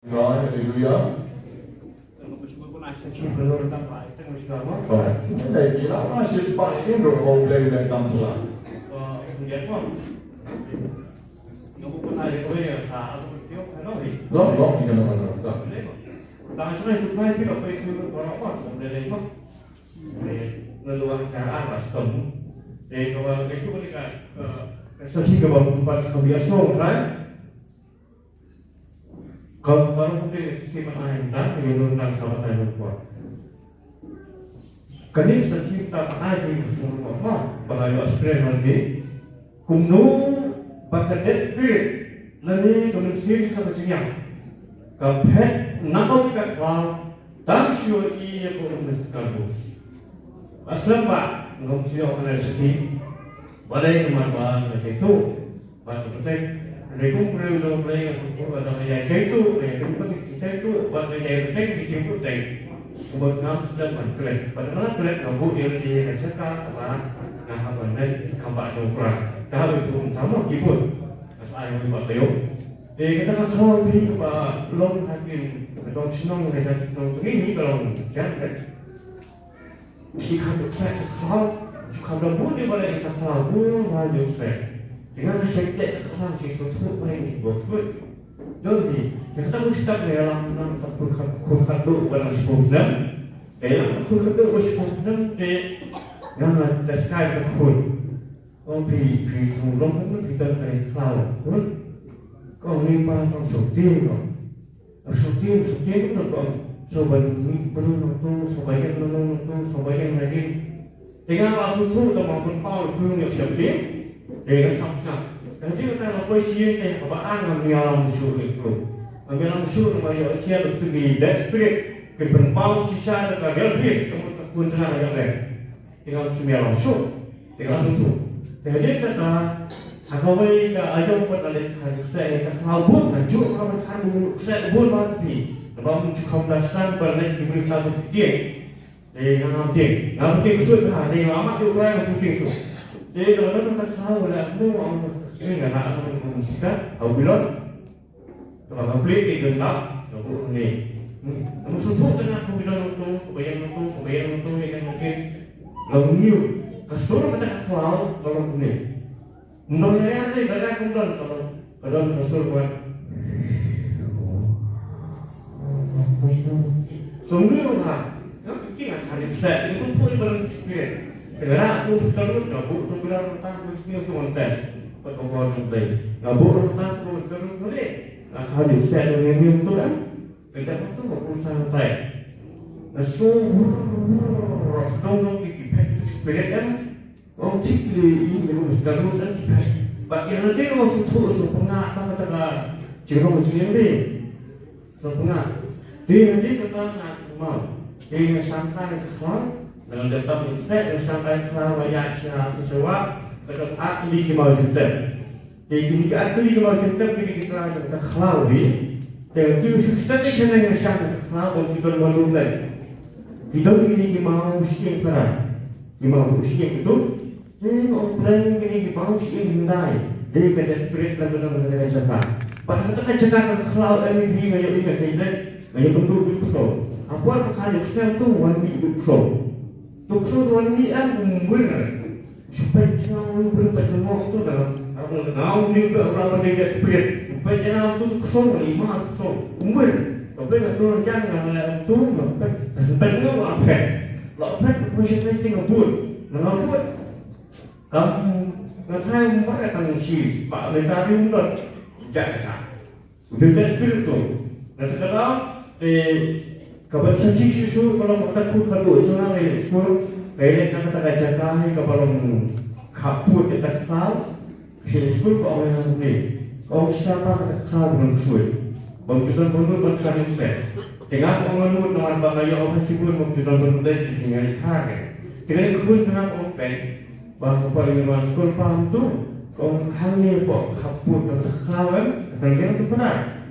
Rồi, hallelujah. Bersyukur pun asal belum dapat itu Islam. Right. Đây thì nó sẽ spasin rồi hầu lên lên tâm là. Kemudian pun, nunggu pun ada kau yang sah atau tiup kalau ni. Lót như thế nào đó. Đang sudah itu baik tidak baik itu orang apa kemudian itu, meluang cara apa setemu. Kalau itu mereka seperti kalau tempat kebiasaan kan. Kalau kemudian skema lain tak menurunkan sahabat yang kuat. Kini tercipta lagi semua mah bagaimana Australia nanti kumno pakai spirit nanti kemudian kemudian kapet nakau kita kelam tak sure ia pun terus. Aslam pak ngom siapa orang sedih badai kemana macam itu pada betul. Mereka perlu belajar untuk ada yang itu, mereka pun itu, buat yang itu dijemput dari buat ngam sudah mengklaim. Pada mana klaim ngabu yang dia cakap apa, ngah apa nanti kampak jompa. Kalau itu utama kibut, saya mau buat leo. Kita kan semua ni belum hakim, belum senang kita senang ini belum jangan. Sikap saya kalau kalau boleh boleh kita kalau boleh hal saya. Dengan syaitan kesan sesuatu yang dibuat. Jadi, kita mesti dalam dalam kurkan dulu dalam sebuah dalam kurkan dulu sebuah yang terkait dengan kau pi sebelum pun kita dari kau, kau ni mana syuting itu kau sebagian penuh sebagian lagi. Dengan langsung tu maupun Paul pun yang syuting. Sama-sama. Jadi kita lakukan siapa apaan mengalam musuh itu, mengalam musuh mengalam siapa itu di desperate keberpau sisa dan kagak pun tenang aja deh. Tinggal cuma langsung, tinggal langsung tu. Jadi kata, kalau kita aja buat ada kayu saya kita kabut, najuk kawan kamu saya buat mati. Lepas mencukup dasar balik diberi satu titik. Nanti sudah ni amat tu orang putih tu. Jadi kalau kita tahu lah, orang ini nggak nak orang kita, aku bilang, kalau beli di genap, aku ni, kamu suruh dengan aku bilang supaya yang mungkin lalu kasur kita tahu kalau ni, menolaknya ni banyak kumpulan kalau kasur buat, semua orang, yang kita cari set, itu semua orang experience. Kerana aku terus ngabuk tu bilang tentang bisnis montes perkembangan baik. Ngabuk tentang terus boleh. Kalau saya dengan ini tu kan, kita tu urusan saya. Semua sedang kita experience kan, orang cikli ini harus terus kan. Bagi nanti orang terus pengah apa kata jika muslim ni, pengah. Dia nanti kata nak mau, dia sampai ke sana. Dengan datang inset dan sampai kerawaya sesuatu dengan akli kemau cinta. Jadi akli kemau cinta pilih kita kita kelawi. Dan itu sukses yang sangat kelawi kita malukan. Kita ini kemau siang perang, kemau siang itu. Jadi orang ini kemau siang hindai. Jadi pada spirit dan benar-benar cakap. Pada kita cakap kelawi ini macam ini saya macam bentuk itu. Apa kalau saya tu wanita itu. Tukso wanita yang benar supaya jangan berpengaruh itu dalam aku ni berapa dia spirit supaya jangan tu tukso lima tukso umur tapi kalau jangan tu sampai dengan apa lapan proses tinggal buat melakukan kamu nanti umur akan sih pak mentari umur jangan udah spirit tu nanti kalau kalau saji susu kalau makan food kalau itu nanti sekolah kaya nak kata jaga kalau kaput kita tahu sekolah kau yang ni kau siapa kita tahu mencuit bangkitan bundur bangkitan set dengan pengelut dengan bangaya orang sibuk bangkitan bundur dengan ikan dengan ikut dengan orang bang paling sekolah paham tu kau hanya kau kaput kita tahu kan itu benar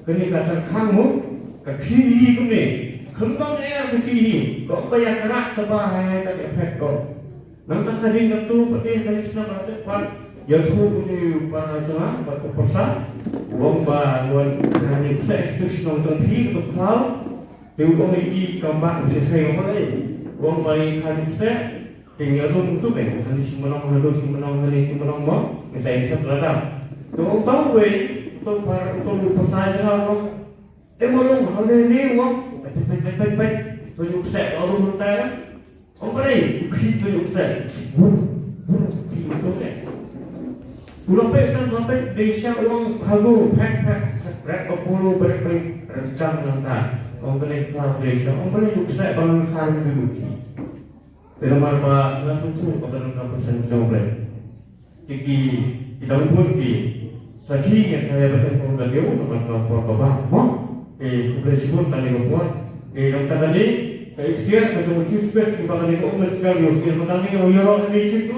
kenika terkamu kaki ini, kembang air kaki, kau bayar kerak tebal hai tak efek kau. Nampak tadi tu putih dari sana berarti 여투 우리 바나잖아 바토 퍼사 원바 원 가니 플렉스션 좀 피도 클라우 그리고 이 gambar bisa saya ngomong wong bayi kan saya tinggal tu ben kan si menang mo saya cakap ladang tu tahu we tu par tu pasal jangan emolong hal ni wong baik tu yuk saya orang muda orang bayi kita yuk saya itu deh Sampai desa uang halu pack kapulu rencang nanti orang kena keluar desa orang boleh sukses bangun karim dulu dalam marba langsung tu pada 6% jumlah jadi kita pun di sajinya saya bertemu dengan dia dengan bapak boleh sebut tadi bapak yang tadi dia macam space di bagian itu umat sekali yang menandingi orang ini itu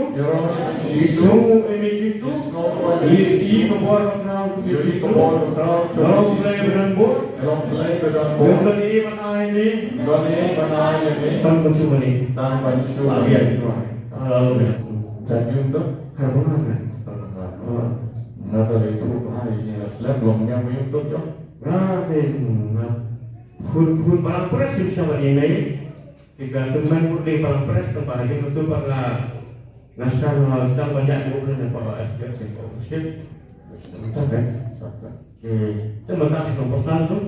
ini keluar macam itu orang mulai berambut orang ini mana ini tanpa cuma lihat lalu jadi untuk karbonat nada itu hari ini seleb belumnya untuk yo Hun palang pres bisa menilai jika teman putih palang pres tempat ini untuk para nasional sedang banyak bukan para FCC official kita kan teman tak sedang pesan tu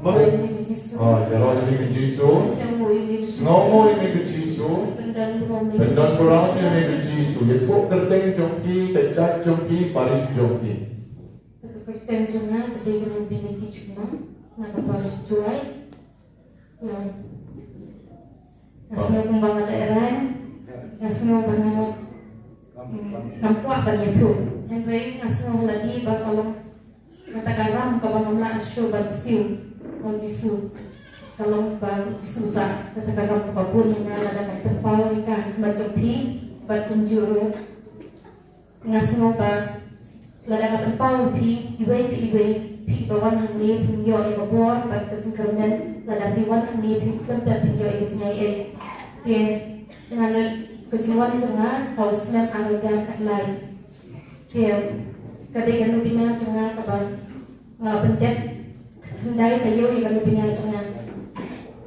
oh ya kalau ini kejisu ngomong ini kejisu dan kurang ini kejisu itu terteng jongki tecat jongki paris jongki terteng jongna ketika lebih cuma nak paris juai ngasih kembang daerah ngasih banyak nampak banyak tu Henry ngasih lagi bakal katakan kalau mamla asyo batsiu mau jisu kalau baru jisu sa katakan apapun yang ada terpau ikan macam pi bat kunjuru ngasih ba ladang terpau pi pi bawan hangni pinyo ikabor bat kecingkermen ladang piwan hangni pi kelempet pinyo ikajnyai dia dengan kecinguan jangan harus nem agajan kat lain dia kadang lubina jangan kabar ngabendek hendai tayo ikan lubina jangan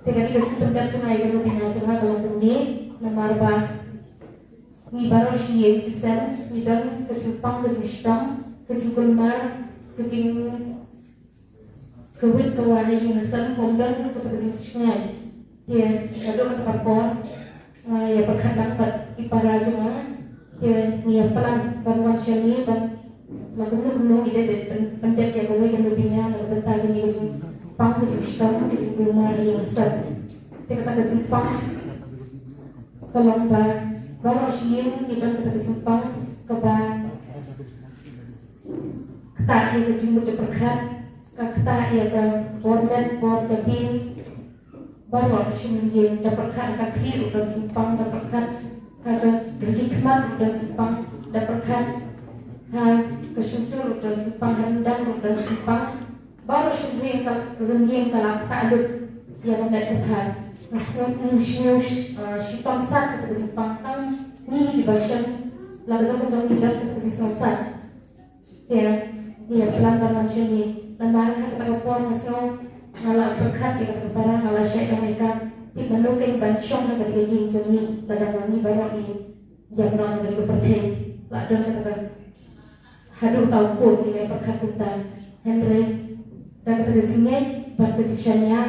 dengan ikut pendek jangan ikan lubina jangan dalam bumi memarba ngibaro siyeng sisen ngidon kecimpang kecingstang kecingkulmar kecing kewit kewahai yang sen pomdon kecing sungai dia ada kata kapor ya berkat dapat ipara jangan dia niat pelan bantuan syani dan lagu nung ide pendek ya kowe kan lebihnya lalu bentar ini kecing pang kecing stang kecing rumah yang set dia kata kecing pang kelomba baru siang kita kecing pang keba ketak ya kecing bocor berkat ketak ya ke bordet bor jabin baru siang yang dapat berkat kakri udah simpang dapat berkat ada gergi kemat udah simpang dapat berkat kesyukur dan simpang rendang dan simpang baru sendiri yang kalau tak ada yang ada Tuhan masih sitong sat ketika simpang tam ni di bahasan lagu jauh tidak ketika simpang dia pelan manusia ni lembaran kata kapor masih ngalah berkat dia kata barang ngalah syaitan mereka di menukeng bancong yang ketika yang jeni ladang wangi baru ini yang non ketika perteh ladang kata haduh tahu pun nilai berkat kuntan Henry dan kata kecingnya buat kecisannya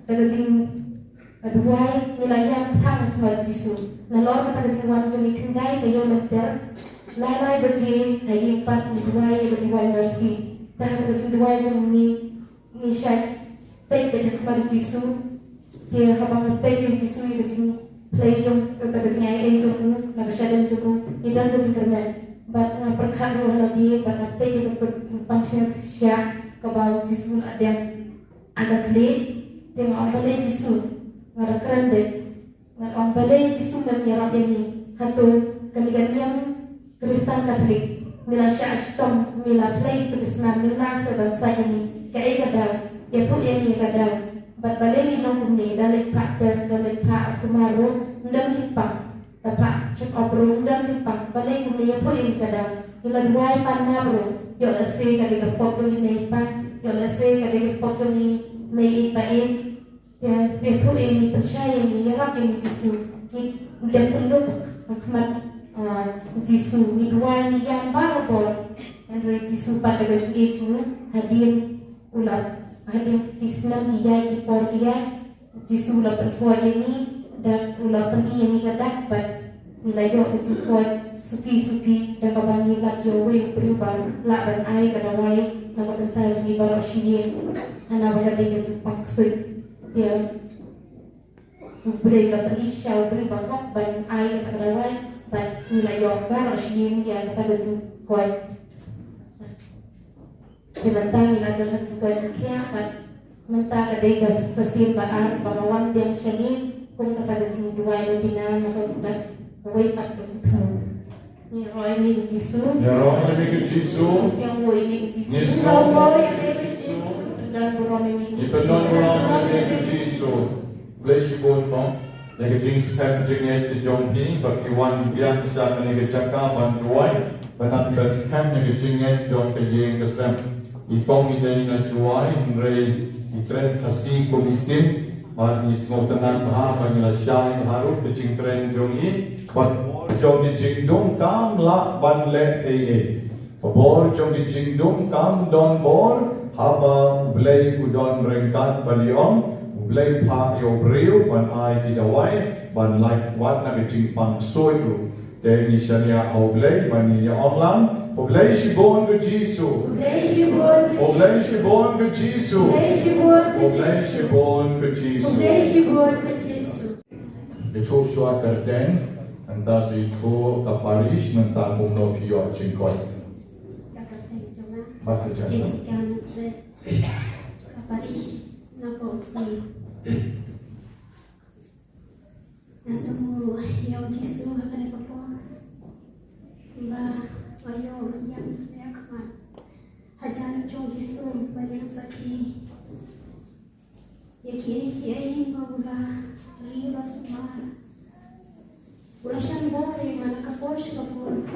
dan kecing dua nilainya ketang kepada Yesus nalor kata kecing jemi kendai kayu lenter lai baji hari 4 ni dua berdua versi dan kata kecing dua jemi ngisai baik kepada Yesus dia habang baik yang Yesus kecing play jom kata kecing ai jom nak syadam jom idan kecing kermen bat nga berkat roh lagi bat nga pegi ke pansya sya kabau Yesus ada ada kli tengok orang beli Yesus ngada keren bet ngan orang beli Yesus kan nyarap ini hatu kanigan yang Kristen Katolik mila sya ashtom mila play tulisna mila seban saya ni kai kadau ya tu ini kadau bat beli ni nong ni dalek pak tes dalek pak semaru ndam cipang Tapak cip obrung dan cipak balik kuliah tu ini kadang ila duai panna bro yo la se kali ke pop jong ni pa yo la se kali ke pop jong ni mei pa in ya itu ini percaya ni ya rap ini jisu ni dan perlu akmat jisu ni duai ni yang barabor and jisu pada gaji itu hadir ulat hadir tisna dia ki por dia jisu ulat perkuat ini dan ulah pergi yang ni kata dapat nilai yo kecil kuat suki dan kapan hilap yo we berubah lak ban ai kada wai nama kental jadi baru sini ana baga dia kecil paksud dia beri ulah pergi syau berubah lak ban ai kada wai ban nilai yo baru sini dia kata kecil kuat dia mentang nilai dan kuat sekian ban mentang ada kesir baan pengawan yang seni kung kata jing dua yang bina atau dak wei pat ke tu ni roi mi jisu ya roh mi ke jisu siang wei mi jisu ni siang wei mi jisu dan roi mi ni jisu penon roh mi ke jisu bless you bon bon le ke jing spam jing et jong hi bak iwan biang sta ne ke jaka ban duai banat ban scam ne ke jing et jong ke yeng ke sam I kong i dei na juai rei I tren khasi komisim Mari semua tenang bahasa nila syai harus kecing keren jongi, but jongi jingdong kam la ban le Pabor jongi jingdong kam don bor haba blay udon rengkat baliom, blay pa yo breu ban ai kidawai ban like wat na kecing pang soitu. Jadi syariah au blay ban ya omlam. Oblay shibon ke Jisu. Oblay shibon ke Jisu. Oblay shibon ke Jisu. Itu suat kerden, entah itu kaparish mentang umno kiot cingkot. Baca Jisu kan se kaparish napo sni. Nasamu yang Jisu akan ikapon. Ayo yang terlihat hajan jong Jisu banyak sakit. Ya kiai mula liwa semua. Ulasan boleh mana kapor kapor.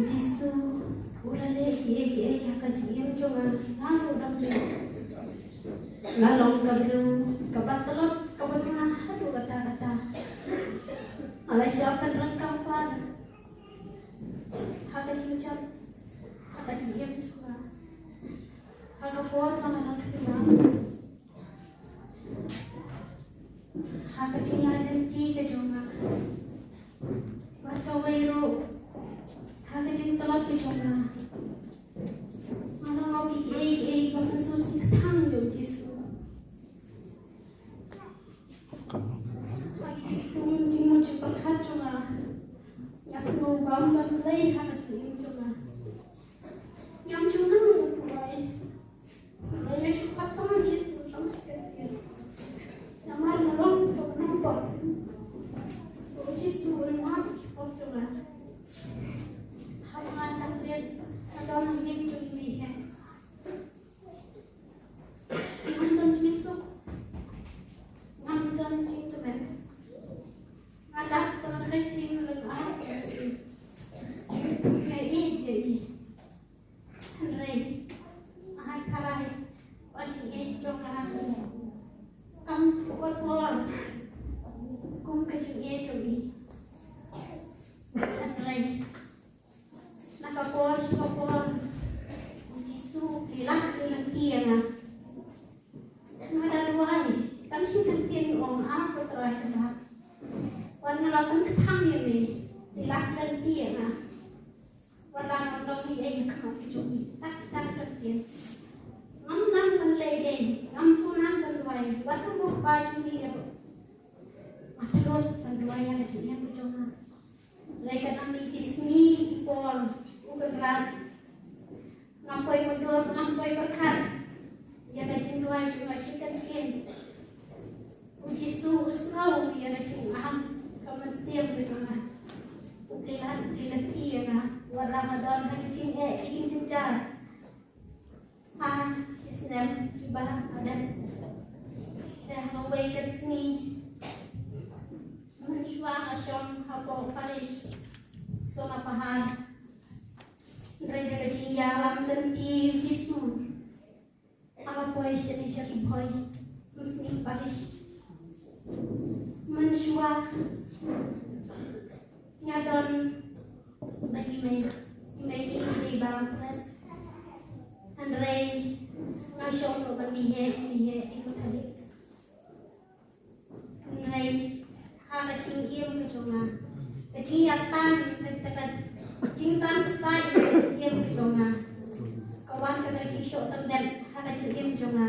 Jisu ulale kiai hakajian cuma lalu dapat. Ngalong kablu kabatalot kabatuna hadu kata-kata. Alay siapan rangkapan haka cincang haka cincang juga haka kuat mana nak kenal haka cincang nanti kejunga warga wairu haka cintalot kejunga mana ngopi ei waktu susi tanggung Jisu berkat juga, ya semua bangga lain harus juga, yang juga mulai, mulai suka tahu Jisu tahu sekali, yang mana orang tu nampak, Jisu orang kita juga, hanya tak lihat, ada orang yang juga lihat, nonton Jisu, nonton Jisu kan. Ada teman kecil lepas kecil, jadi, Henry, ahai karai, wajib jomlah, kamu kuat kum kecil jadi, Henry, nak kapor, Jisu hilang kiana, ada dua ni, kami sih kentin orang apa terakhir. Warna lapan ketang ni, dilak dan dia na. Warna orang ni ayah kamu kecuali tak tertian. Ngam dan leden, ngam cunang dan wai. Warna buh baju ni ya. Matrot dan dua yang kecil yang kecuali. Mereka nami kisni pol, bukan rat. Ngampoi mundur, ngampoi berkat. Yang kecil dua juga sikat kin. Jisu usau yang kecil aham. Kamu siap berjumpa. Ukilan kia na Ramadan kicing cincar. Islam kibah ada. Dah ngawai kesini menjual asyam hapo Paris sona pahal mereka kecil alam dan di Jisu apa boy seni boy muslim Paris menjual nyadon bagi ini di barang pres Andre ngasyong lo banihe ikut tadi Andre hal cing iem kejonga kejiatan tekan cintan besar cing iem kejonga kawan kata cing syok terden hal cing iem kejonga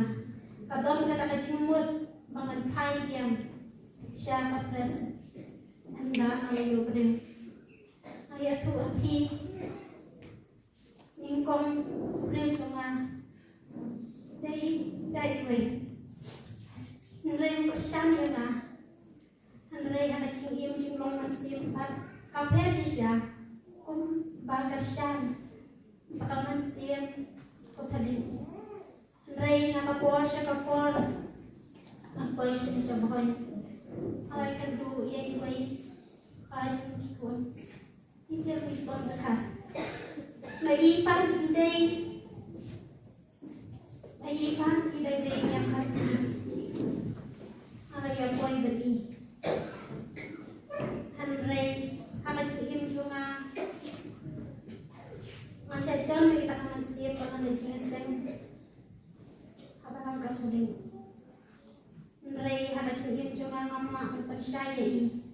kadon kata cing mut bangan pai yang siapa pres anda alayo berdeng ayat tu api ningkong berdeng jonga dari way nreng persian ya na nreng ada cingim cinglong mansim pat kafe disya kum bagar syan bakal mansim ko tadi nreng nakapor siya kapor nagpoy siya bahoy alay kadu iya iway kajong kikon ijel kikon dekat naipan idai yang kasih ala ya boy beli Andre ala cim junga masih dalam kita akan siap akan jinseng apa angkat sudah Andre ala cim junga mama percaya ini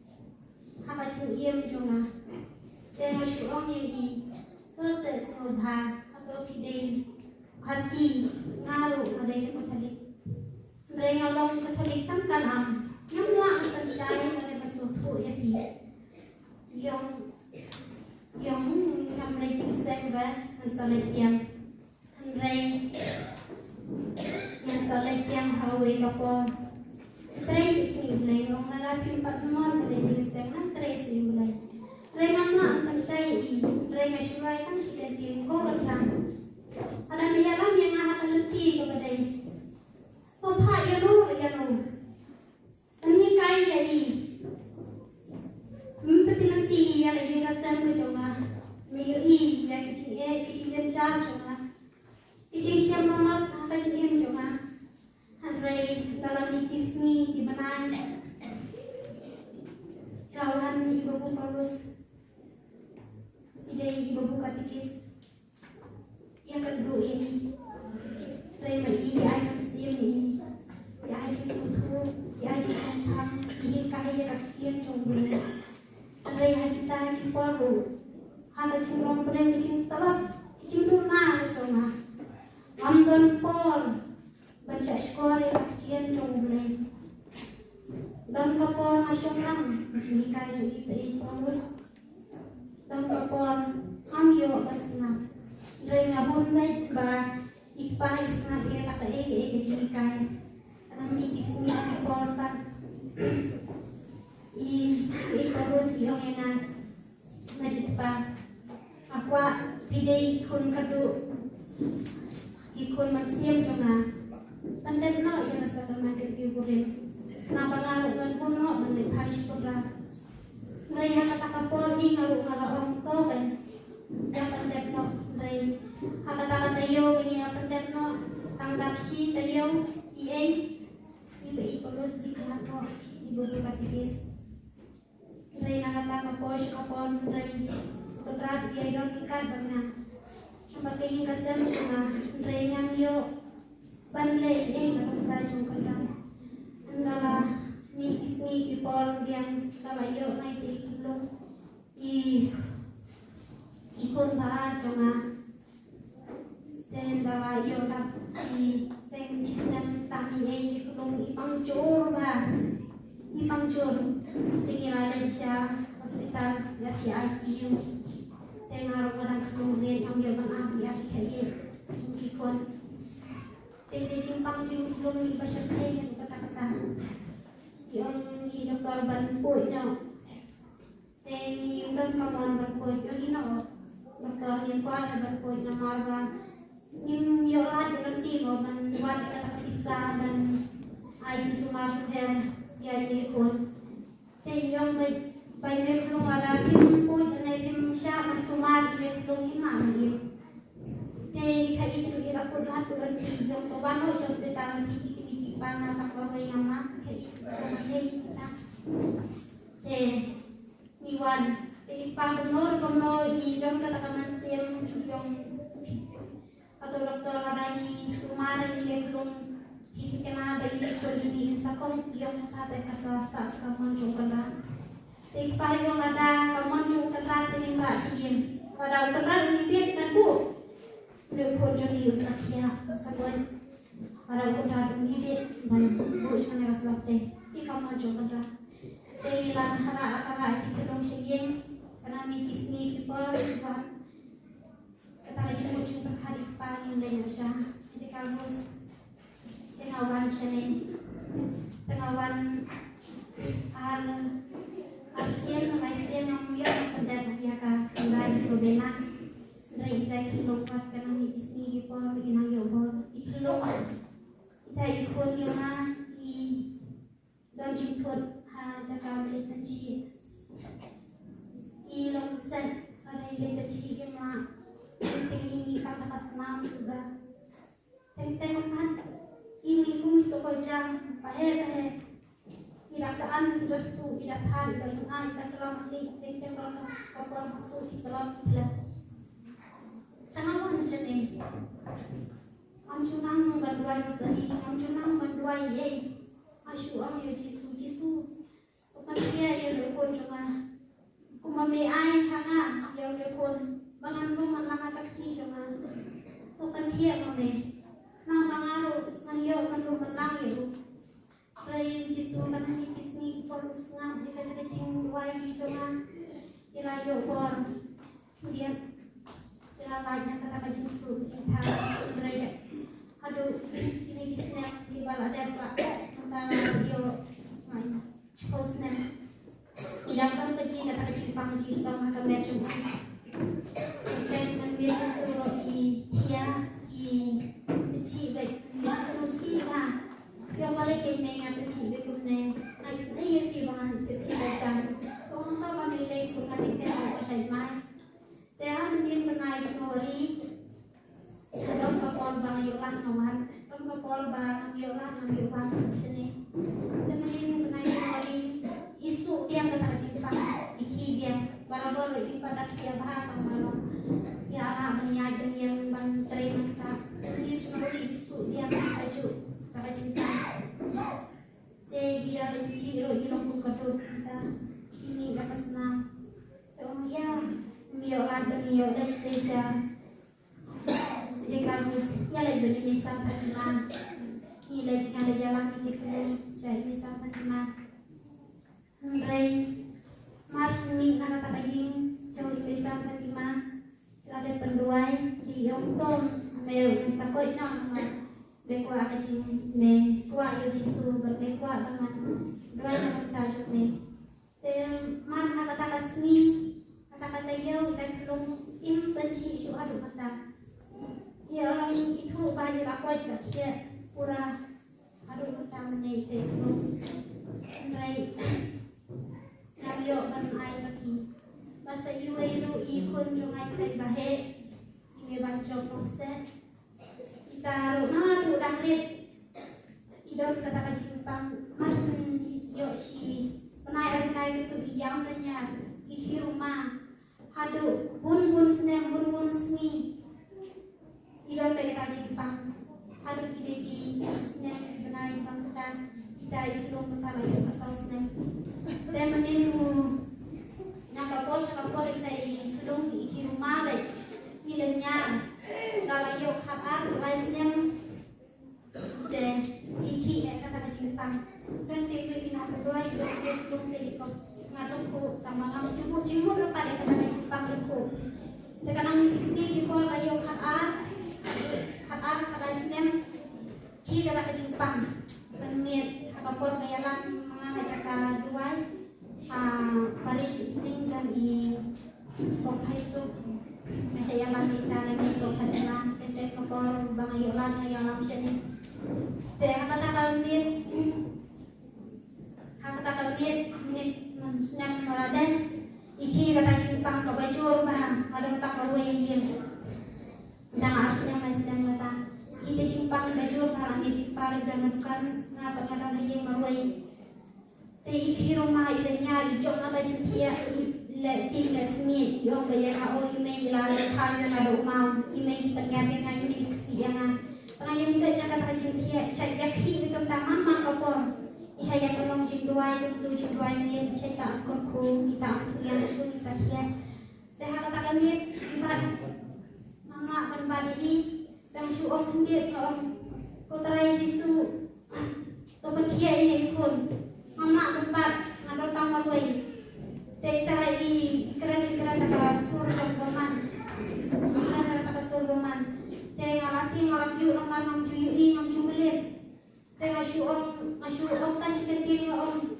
ala cim junga dan masyurong ini proses mudha atau kidei kasih ngaruh ada yang tadi mereka long Katolik kan am yang lah percaya mereka suatu ya di yang mereka sengba dan soleh yang mereka yang soleh yang hawe kapor tray sini mulai orang narapi empat mon mereka sengba tray sini mulai mereka lah percaya mereka syurai kan sudah diingkau kan ada di dalam yang akan nanti kepada ini. Topa ya no. Ini kaya ini. Mempeti nanti ya lagi kasan kejoma. Miri ya kecil jam joma. Kecil siam mamat apa kecil joma. Handrai dalam ikisni di mana. Kawan ibu Paulus. Ide ibu katikis. Yang kedua ini rema ini ayat siam ini ya ayat suatu ya ayat santam ini kaya kacian coba rema kita perlu ada cingkrong beren cing telap cingkrong na coba amdon por baca skor ya kacian coba dan kapor nasional cing kaya jadi tei terus dan kapor amyo basna Renga honai ba ipai snap ya kata ege jinikai karena mikis mikis porta i terus yang enak medit pa aqua pidei kun kadu ikun mansiam jonga tanda no ya rasa termakan diukurin kenapa ngaruh dan kuno menit hais podra mereka kata kapolri ngaruh orang to kan jangan depno Ray, kata-kata tayo kanya pendekno tanggap si tayo iba terus di kanto ibu katikis Ray nakataka po siya kapon Ray berat dia yon ikat bangna sampai kayo kasem na Ray ngamyo banlay nakataka siyang kadang andala ni ipol yang kalayo na itilong ikon bahar jonga dan bawa yorak si teng cisnan tami di kulung ipang jor tinggal ada siya hospital ya si ICU teng orang kemudian ambil bang api kaya ikon teng di simpang kulung di pasar kaya kata yang di dokter banpoi no teng yung kamon banpoi yung dokter yang kuat banpoi na marga yung yola nanti man buat kata pisah dan aji sumasuk her ya ikon yang banyak belum ada film pun dan film siapa sumar dia belum imam dia. Jadi hari itu dia aku dah tu dan yang tu bano sudah tahu di panah tak boleh yang nak jadi kita. Jadi Iwan jadi Pak Gubernur di dalam kata masing yang atau dokter Radani Sumar ini belum kena ada ini perjudi sakon yang kata kasar kamu juga. Jadi Pak yang ada kamu juga kena ini merasiin pada benar bibit dan bu udah perjudi usakia sakon pada benar bibit dan bu sana kasar teh di kamu juga kena. Jadi lan hara itu dong segin karena mikis ni kiper buat kata cuma berkali paling dan usah jadi kalau tengawan sini tengawan asien yang yang terdapat ya kan kembali ke benak dari lupa karena mikis ni kiper begini yobo itu lupa kita ikut cuma di dalam jemput jaga beli kunci ilmu sen ada yang kunci yang ini kata senam sudah tentang kan ini kumis jam pahe irakaan restu tidak hari dan tidak dalam tentang dalam kapal masuk di dalam tidak kenapa sini amcunang berduai sehari amcunang berduai ye asyuk ang jisu bukan dia yang lekon cuma kumame ai hanga yang lekon bangan rumah lama kaki cuma bukan dia kami nang bangaru nang yo kan rumah nang yo rai jisu kan ni kisni polus ngam dia kata cing wai di cuma ila yo kon dia ila lainnya kata jisu cinta rai aduh ini kisnya di bala ada antara yo main Supposed tidak kan pergi kata Jepang di setengah kamar cuma dan menbiarkan turun di dia di kecil baik susi lah yang paling kena yang kecil baik punya next day yang tiba-tiba berjalan kalau tahu kami lagi pun kami kita saya mai dia mungkin pernah cemori dalam kapal bang Yolan kawan dalam kapal bang Yolan sini sebenarnya menaik isu dia kata Jepang iki dia baru-baru ini pada dia bahas malam ya anak menyajeng yang menteri mereka dia cuma beri isu dia baju kata Jepang jadi dia ciro di longkung kedut kita ini dapat senang oh ya miolan dan miolan station jadi kamus ya lagi begini sampai kena ini ada jalan di kedua jadi sampai kena Rai Mars ni anak kaging jauh besar bagaimana ada penduai di Yongtong mel sakoi nang bekwa kacing me kwa yo jisu berbekwa dengan duai nang tajuk me tem man kata kasni kata yo dan belum im benci isu adu kata ya orang itu banyak apa juga dia pura adu kata menyete belum Rai Nabiyo kan ay saki basta iwe ru ikon jungay tay bahe ime bancok nokse itaru na ru danglit idon kata kacipang marsen yo si penay itu iyam nanya iki rumah hadu bun snem sni idon kata kacipang hadu kide di snem penay bangkutan kita itu dong kepala yo kasau snem dan meniru nakapol kita ini kedung iki rumah lagi nilainya kalau yuk kapar lainnya dan iki kata Jepang dan TV ini kedua itu kedung dari ngadungku tambah cumut pada kata Jepang lekuk tekanang istri itu kalau yuk kapar lainnya ki kata Jepang penmit kapol kayalan mengajar dua Paris isting dan di Kopaisu masih yang kita lagi Kopailan tete kapor bang Yolan yang lam sini teh kata kalbit minit senang dan iki kata cimpang ke bajur bahang ada tak marway yang sedang asnya mas sedang mata kita cimpang bajur bahang di pare dan bukan ngapa ngata yang marway te iki rumah ilenya jom nata cintia le tiga semit yang bayar o email la thanya la do mau email ternyata dengan ini yang yang jadi kata cintia saya yakhi dengan taman makapor saya tolong cinduai itu cinduai ni cinta aku kita yang itu sahaja dah kata kami ibarat mama kan pada ini dan suam sendiri om kotarai jisu to pergi ini pun mama tempat ada tamu lain kita ikran kata sur roman kata sur roman tengah laki nomor 6 cuy 6 culit tengah syuom kan seketir om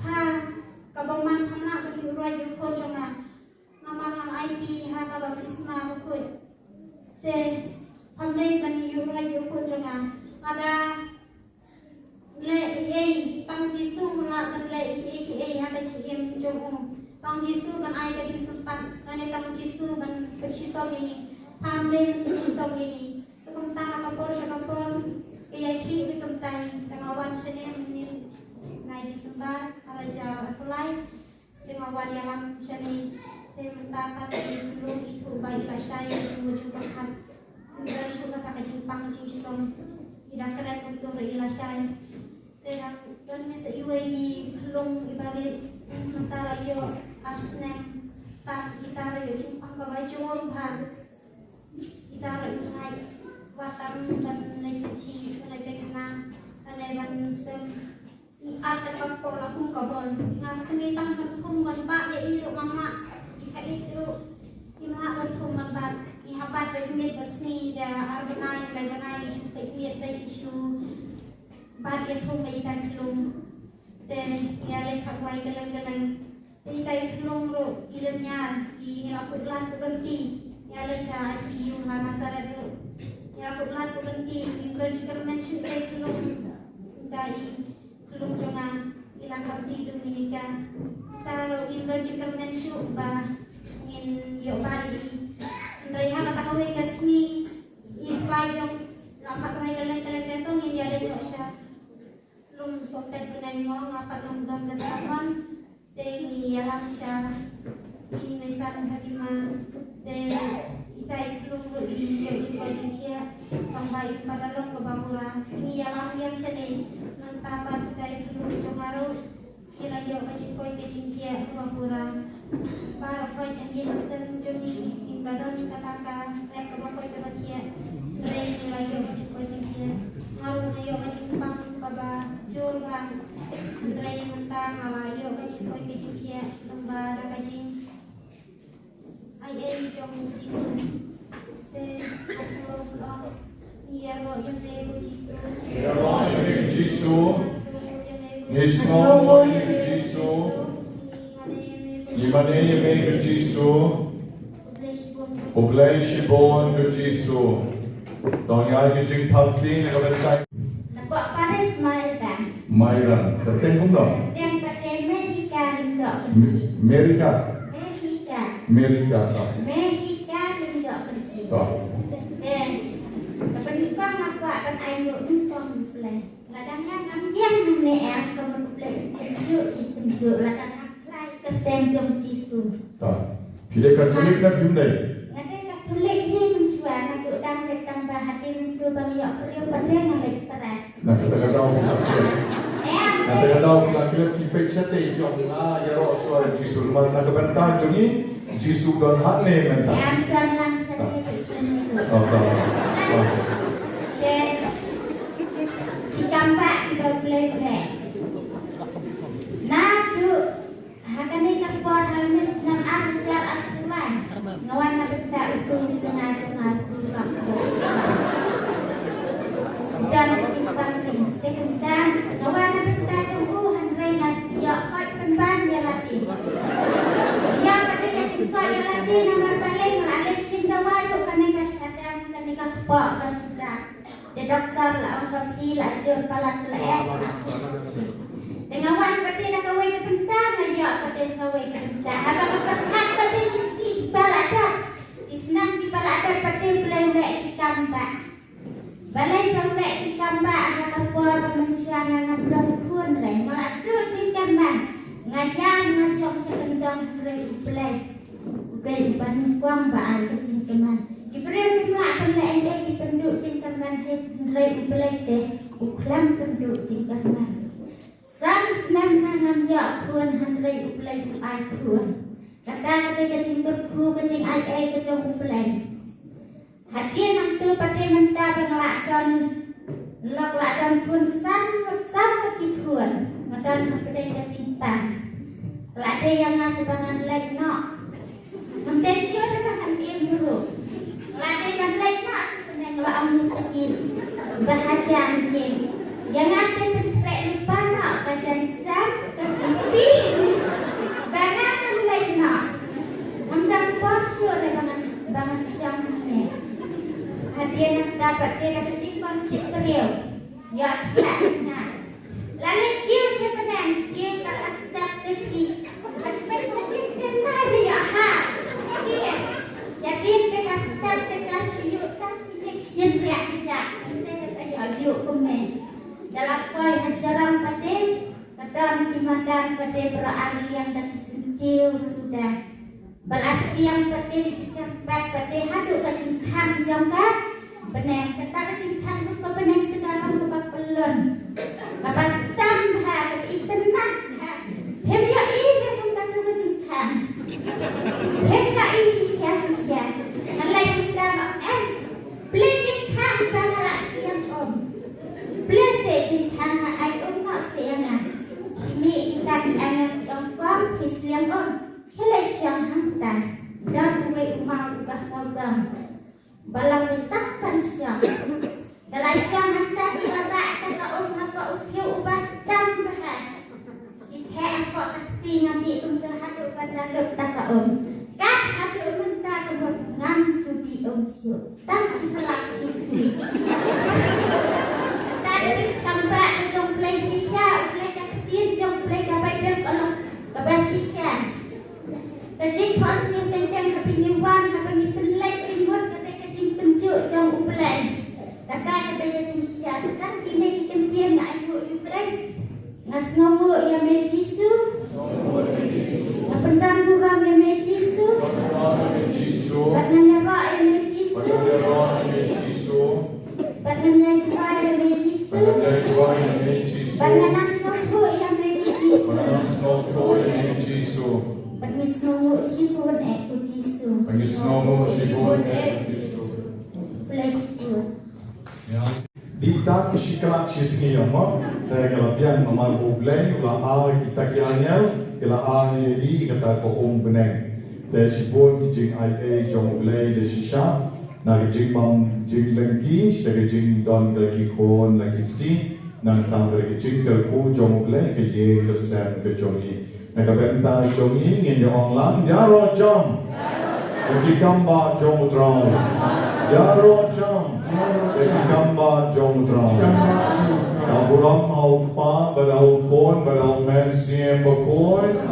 ha kabaman anak bagi urai ko jonga nama IP ha kababisma ko te pamlay bani urai ko jonga ada le tang jisu mula ban le ha ka chiem jong tang jisu ban ai ka sempat ane tang jisu ban kecito ini pamlay kecito ini kum tang kapor iya ki itu tentang tengawan seni ini naik disembah raja apulai tengawan yang seni tentang di belum itu baik saya semua juga kan dan suka tak cimpang cincin tidak keren untuk ilasai dan seiwe di kelung ibarat mentara yo asnem tak kita yo cimpang ke baju baru kita naik watan dan naik kecil naik kena naik sem ada kapal aku kabel ngam kami tang berthum ban ya iru mama ika itu ina berthum ban ihabat mit bersih da arbanai labanai isu mit baik isu bad ya thum ikan kelung dan ya le kakwai galang ikai kelung ro ilenya ini laput lan berhenti ya le cha ICU mana sara dulu ya pernah berhenti juga mention kelung dari kelung jangan ilang kabdi Dominika taruh juga mention bah ingin yo bari mereka kata kau kasih ipai yang lapat mereka kalian itu ingin dia ada sosial lum sotet dengan ngomong apa yang dan ketahuan dari alam syar ini misal hatimah dari kita belum iya juga dia tambah pada long kebangunan ini yang seni mentapa kita belum cemaru ila yo kecikoi kecingkia kebangunan para koi yang mesen jumi di badan katakan rek kebakoi kebakia rek ila yo kecikoi cingkia ngaru yo kecimpang kaba curang rek mentang ala yo kecikoi kecingkia lembara kecing ai trong Giêsu te aslo iya ro yang nego Giêsu Ya Allah yang Giêsu Nismo yang Giêsu Imane yang Giêsu Oblei Shibon yang Giêsu Dong yang jing pakti yang berkait Nampak Paris Mairan. Mairan terteng pun dong Yang pada Amerika dendok Amerika Amerika dendok bersih. Dan kepentingan apa akan ayo nonton play. Ladangnya yang hanya yang kemen play tunjuk si tunjuk ladang play ketem jom Giêsu. Pilih Katolik nak Hyundai. Nanti Katolik ni mensuai nak dudang tambah hati untuk bagi yang beliau pada ngalek teras. Nak kata-kata Kata-kata kira kipek sate yang ya roh suara Giêsu mana nak kebentar jungi Giêsu dan hak ne mentah. Yang dan langsung itu. Dan di kampak kita boleh break. Nah tu akan dikapor halus nam ajar aturan. Ngawan nak tak itu dengan dengan dan cimpang ni tekentang ngawan nak tak cembuhan rengat ya kai penban dia lagi. Ya pada cimpang dia lagi nama paling alik sindawaru kaneka sadang kaneka kepak kasudah. Dia doktor lah orang kaki lah jual palat leh. Dengan wan pati nak kawin ke pentang aja pati kawin ke pentang. Abang berkat pati mesti baladat. Isnam di baladat pati belai di kambak. Balai belai di kambak ada kapur manusia yang ngabdong pun reng. Malah tu jingkan man. Ngajang masyong sekendang belai. Bukai banding kuang baal ke jingkaman. Diberi kemelak belai dia dipenduk jingkaman rei belai teh. Uklam penduk jingkaman. Sam senam nanam ya kuan handrai uplai ai kuan. Kata kecing turku kecing ai kecing uplai. Hadiah nam tu pakai mentah benglak dan lok lak dan kuan sam lagi kuan. Ngadan pakai kecing pan. Lak dia yang ngasih bangan lek no. Nampak siapa bangan dia muru. Lak dia bangan lek no sebenarnya ngelak amun cekin. Bahagia dia. Jangan tertrek lupa nak kajian sam kecuti. Banyak lain nak. Amdan puasa bangan siang ni. Hadiah nak dapat dia dapat simpan kit teriau. Ya tidak nak. Lalu kiu siapa nak? Kiu kalau sedap teki. Hadiah sedikit kena dia ha. Dia. Jadi kita sedap kita syuk tak connection dia kejap. Kita kata ayuk komen. Dalam koi hajaran pati, kadang dimakan pati berari yang dah disentil sudah. Belasi yang pati dikikat pati haduk kacing ham jangkat. Benang kata kacing ham jangkat benang ke dalam kepak pelon. Lepas tambah ke itenah. Hem ya ini yang kata kacing ham. Hem ya ini sisia. Alai kita beli jing ham bangalak siang om. Blessed in Hana I own not sayana. Kimi kita di anak yang kuam kisiam on. Helai siang hantai. Dan uwe umar ubah saudam. Balang letak pan siang. Dalam siang hantai barak kata on hapa upiu ubah sedang bahan. Kita apa kati ngabi untuk haduk pada lep taka on. Kat haduk mentah kebut ngam judi om siu. Tang si kelak sisri. Kambak jom play sisa, play kakitin jom play kapai dem kalau kabas sisa. Tajik pas ni tentang happy new one, happy ni pelai jimut kata kacing tunjuk jom uplay. Kata kacing sisa, kan kini kita mungkin nak ibu uplay. Ngas ngomong yang mejisu, pendam kurang yang mejisu, batnanya rak yang mejisu, batnanya kira yang mejisu. Banana snow yang Jisu. Bani snow sibun ek Jisu. Di tak musikal cisni amma, kalau pian nomor bulan, ulah kita kianel, kalau di kata ko beneng. Sibun kijing ai jong bulan de sisa. Nak jing bang jing lagi, sebagai jing don lagi kon lagi kiti, nak tang lagi jing kerku jong play ke ye ke sen ke jongi. Nak benta jongi ingin yang online, ya rojam, lagi kamba jong utrang, ya rojam, lagi kamba jong utrang. Aburam au pa, berau kon, berau men siem berkon.